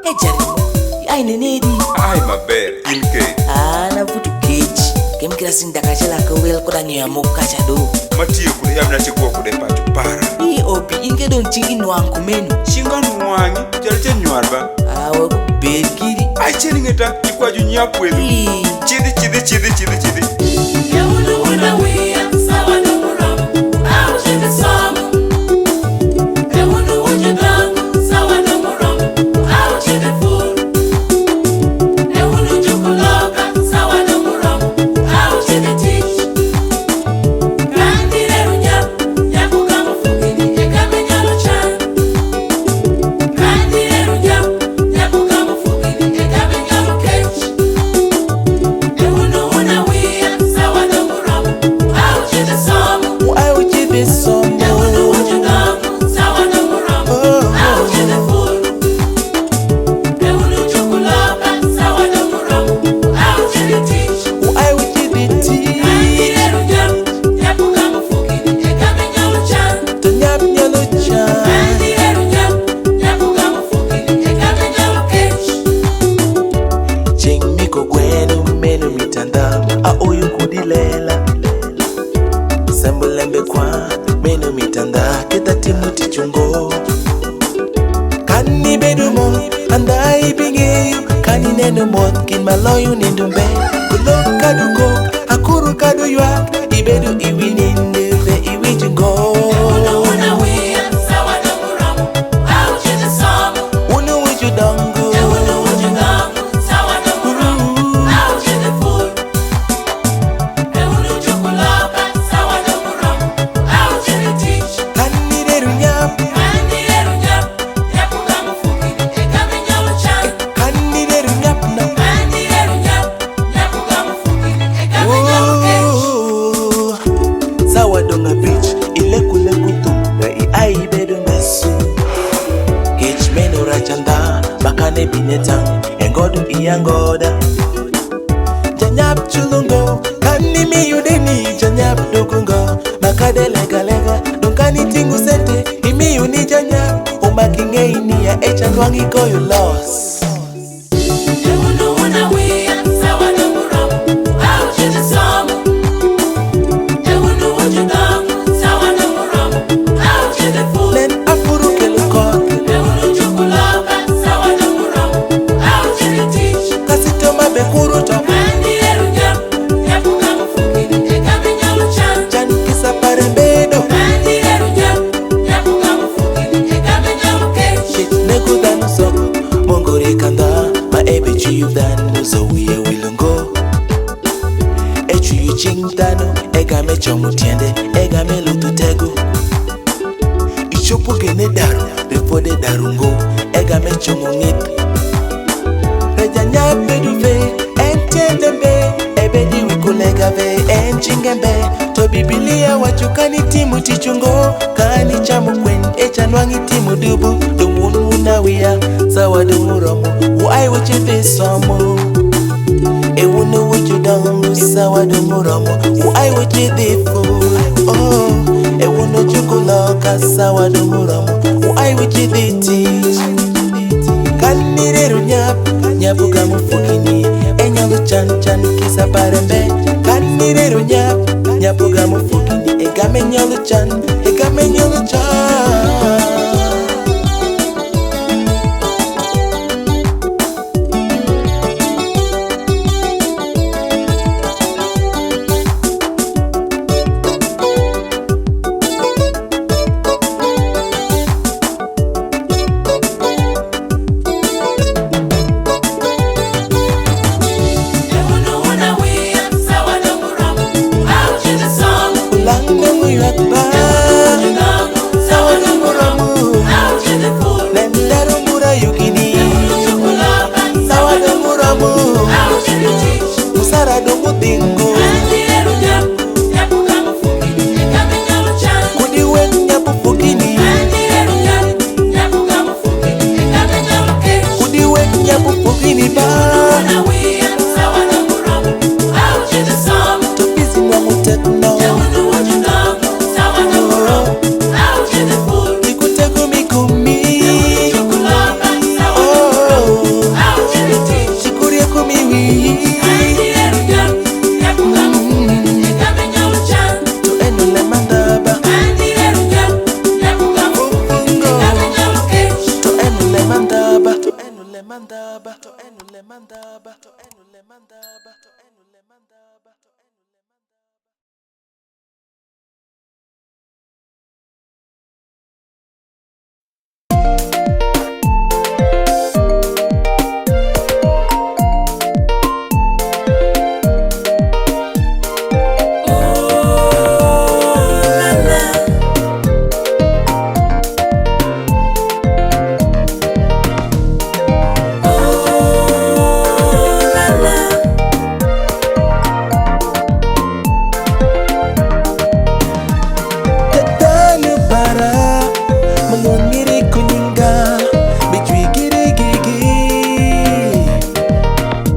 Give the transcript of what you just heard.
Ejarimu, ai nenedi. Ai maber, inke. Na vutu keji. Kem kira sinda kachala kawel koda nyamu kachado. Matiyo kude yamna chikuwa kude patu para. Opi inke don chingi nuangu menu. Shinga nuangi, jaliche nyuarba. Waku bedgiri. Ai cheni ngeta, chikuwa Janyap wedu. Chidi. Yawunu wuna wia, sawa na muramu. Au chidi samu. Yawunu wujudangu, sawa na muramu. Au chidi furu. Yawunu chukoloka, sawa na muramu. Au chidi tish. Kandire runyap, nyapu kama fukini, ekame nyalo chan. Kandire runyap, nyapu kama fukini, ekame nyalo kech. Yawunu wuna wia, sawa na muramu. Au chidi samu. Au chidi samu. Yawunu wujudangu, sawa na muramu. Au chidi furu. Yawunu chukoloka, sawa na muramu. Au chidi tish. Au chidi ti. Kandire runyap, nyapu kama fukini, ekame nyalo chan. Janyap nyalo chan. Kandire runyap, nyapu kama fukini, ekame nyalo kech. Ching miko gwenu menu mitanda. Oyu kudilela. Sembulembe kwa menu mitanda. Kita timuti chungo. Kani bedumo andai bingeyu. Kani nenu mot kin maloyu nindumbe. Kulo kadugo akuru kadu yuak. Ibedu iwi ninduve iwi chungo. Yawunu wuna wia, sawa na muramu. Au chidi samu. Unu wiju dongo. Yawunu wujudangu, sawa na muramu. Au chidi furu. Yawunu chukoloka, sawa na muramu. Au chidi tish. Kani deru nyap. Kandire runyap, nyapu kama fukini, ekame nyalo chan. Kani deru nyap na. Kandire runyap, nyapu kama fukini, ekame nyalo kech. Sawa donga beach ile kule kutu na iai bedo mesu Kich meno rachanda bakane binetang engodu iyangoda Janyap chulungo kani mi yudeni Janyap dokungo bakade lega donkani tingu sente imi yuni Janyap umakinge inia echanwangi koyo loss Yawunu wuna wia, sawa na muramu. Au chidi samu. Yawunu wujudangu, sawa na muramu. Au chidi furu. Len afuru kelukot Yawunu chukoloka, sawa na muramu. Au chidi tish. kasitoma bekuru top Kandire runyap, nyapu kama fukini, ekame nyalo chan. Chan kisa parebedo Kandire runyap, nyapu kama fukini, ekame nyalo kech. Shit nego danu soko mongore kanda ma ebe chiyu danu so wiye wilungo Echuyu ching danu ega me chomu tiende ega me lutu tego Ichopo gene daru repode darungo ega me chomu ngit Janyap bedu ve entendembe ebe di wikulega ve enchingembe To bibilia wachukani timu tichungo kani chamu kwen echanwangi timu dubu Dumunu wia sawa dumuromo Uai wache besomo Ewunu wujudongo sawa dumuromo Uai wache defo Ewunu chukoloka sawa dumuromo Uai wache deti Kanire runyap nyapu kama fukini Enyalo chan kisa parembe Kanire runyap nyapu kama fukini Egame nyalo chan Yawunu wuna wia, sawa na muramu. Au chidi samu. Ulange muyakba Wujudangu, Malungiri kunyi